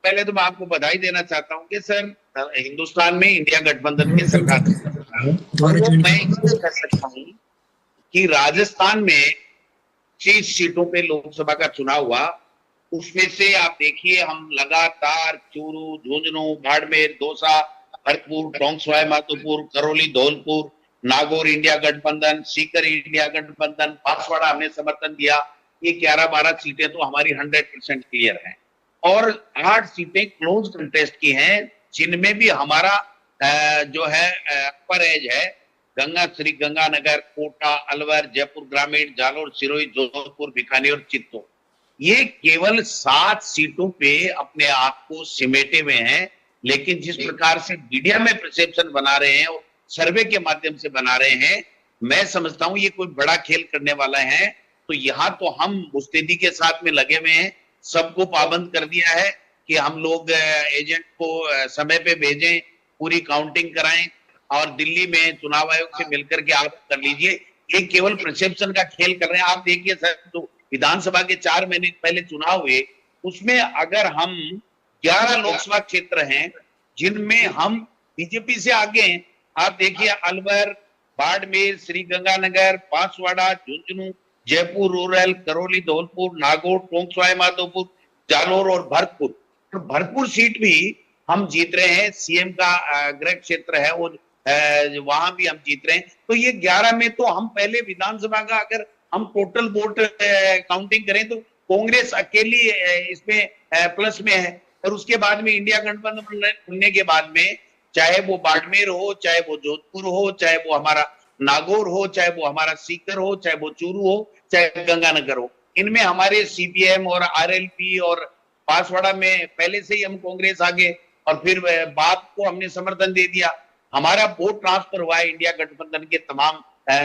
पहले तो मैं आपको बधाई देना चाहता हूं कि सर हिंदुस्तान में इंडिया गठबंधन की सरकार और मैं इसको कह सकता हूं कि राजस्थान में 30 सीटों पे लोकसभा का चुनाव हुआ, उसमें से आप देखिए हम लगातार चूरू, झुंझुनू, बाड़मेर, दौसा, भरतपुर, टोंक सवाई माधोपुर, करौली, धौलपुर, नागौर इंडिया गठबंधन, सीकर इंडिया गठबंधन, बांसवाड़ा हमने समर्थन दिया। ये 11-12 सीटें तो हमारी 100% क्लियर हैं और 8 सीटें क्लोज कंटेस्ट की हैं, जिनमें भी हमारा जो है अपर एज है गंगा, श्री गंगानगर, कोटा, अलवर, जयपुर ग्रामीण, जालोर, सिरोही, जोधपुर, बीकानेर, चित्तौड़, ये केवल 7 सीटों पे अपने आप को सिमेटे हुए हैं। लेकिन जिस प्रकार से मीडिया में परसेप्शन बना रहे हैं और सर्वे के माध्यम से बना रहे हैं, मैं समझता हूं ये कोई बड़ा खेल करने वाला है। तो यहाँ तो हम मुस्तैदी के साथ में लगे हुए हैं, सबको पाबंद कर दिया है कि हम लोग एजेंट को समय पे भेजें, पूरी काउंटिंग कराएं और दिल्ली में चुनाव आयोग से मिलकर के आप कर लीजिए। ये केवल परसेप्शन का खेल कर रहे हैं। आप देखिए सर, तो विधानसभा के 4 महीने पहले चुनाव हुए, उसमें अगर हम 11 लोकसभा क्षेत्र हैं जिनमें हम बीजेपी से आगे हैं, आप देखिए अलवर, बाड़मेर, श्री गंगानगर, बांसवाड़ा, झुंझुनू, जयपुर रूरल, करौली, धौलपुर, नागौर, टोंक सवाई माधोपुर, जालोर और भरतपुर। तो भरतपुर सीट भी हम जीत रहे हैं, सीएम का गृह क्षेत्र है वो, वहां भी हम जीत रहे हैं। तो ये 11 में तो हम पहले विधानसभा का अगर हम टोटल वोट काउंटिंग करें तो कांग्रेस अकेली इसमें प्लस में है। और उसके बाद में इंडिया गठबंधन बनने के बाद में चाहे वो बाड़मेर हो, चाहे वो जोधपुर हो, चाहे वो हमारा नागौर हो, चाहे वो हमारा सीकर हो, चाहे वो चूरू हो, चाहे गंगानगर हो, इनमें हमारे सीपीएम और आरएलपी और बांसवाड़ा में पहले से ही हम कांग्रेस आगे और फिर बाप को हमने समर्थन दे दिया। हमारा वोट ट्रांसफर हुआ है इंडिया गठबंधन के तमाम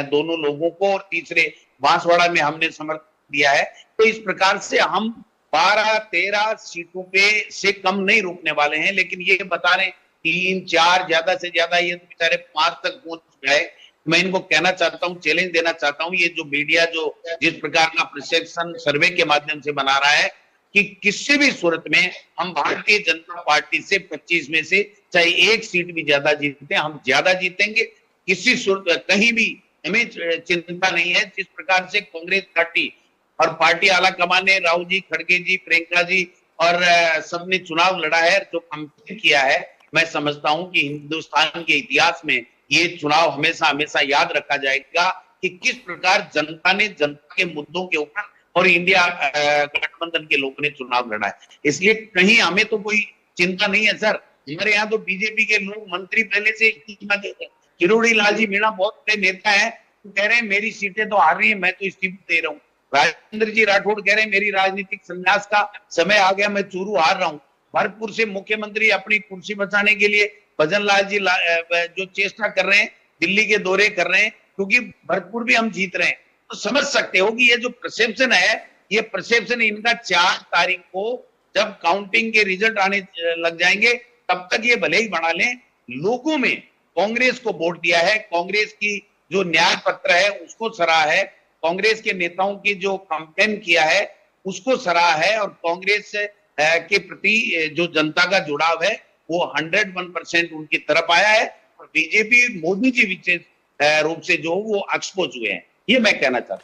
दोनों लोगों को और तीसरे बांसवाड़ा में हमने समर्थन दिया है। तो इस प्रकार से हम 12-13 सीटों पे से कम नहीं रुकने वाले हैं। लेकिन ये बता रहे 3-4 ज्यादा से ज्यादा ये तो बेचारे 5 तक पहुंच गए। मैं इनको कहना चाहता हूं, चैलेंज देना चाहता हूं, ये जो मीडिया जो जिस प्रकार का परसेप्शन सर्वे के माध्यम से बना रहा है कि किसी भी सूरत में हम भारतीय जनता पार्टी से 25 में से चाहे 1 सीट भी ज्यादा जीते, हम ज्यादा जीतेंगे। किसी सूरत कहीं भी हमें चिंता नहीं है। जिस प्रकार से कांग्रेस पार्टी और पार्टी आला कमान ने राहुल जी, खड़गे जी, प्रियंका जी और सबने चुनाव लड़ा है, जो कंपेन किया है, मैं समझता हूं कि हिंदुस्तान के इतिहास में ये चुनाव हमेशा हमेशा याद रखा जाएगा कि किस प्रकार जनता ने जनता के मुद्दों के ऊपर और इंडिया गठबंधन के लोगों ने चुनाव लड़ा है। इसलिए कहीं हमें तो कोई चिंता नहीं है सर। हमारे यहाँ तो बीजेपी के लोग मंत्री पहले से किरोड़ी लाल जी मीणा बहुत बड़े नेता है, तो कह रहे हैं मेरी सीटें तो हार रही है, मैं तो इस्तीफा दे रहा हूँ। राजेंद्र जी राठौड़ कह रहे हैं मेरी राजनीतिक संन्यास का समय आ गया, मैं चूरू हार रहा हूँ। भरतपुर से मुख्यमंत्री अपनी कुर्सी बचाने के लिए भजन लाल जी जो चेष्टा कर रहे हैं, दिल्ली के दौरे कर रहे हैं, क्योंकि भरतपुर भी हम जीत रहे हैं। तो समझ सकते हो कि ये जो परसेप्शन है, ये परसेप्शन इनका 4 तारीख को जब काउंटिंग के रिजल्ट आने लग जाएंगे, तब तक ये भले ही बना लें। लोगों में कांग्रेस को वोट दिया है, कांग्रेस की जो न्याय पत्र है उसको सराहा है, कांग्रेस के नेताओं की जो कैंपेन किया है उसको सराहा है, और कांग्रेस के प्रति जो जनता का जुड़ाव है वो 101% उनकी तरफ आया है। और बीजेपी मोदी जी विशेष रूप से जो वो एक्सपोज हुए हैं, ये मैं कहना चाहता हूं।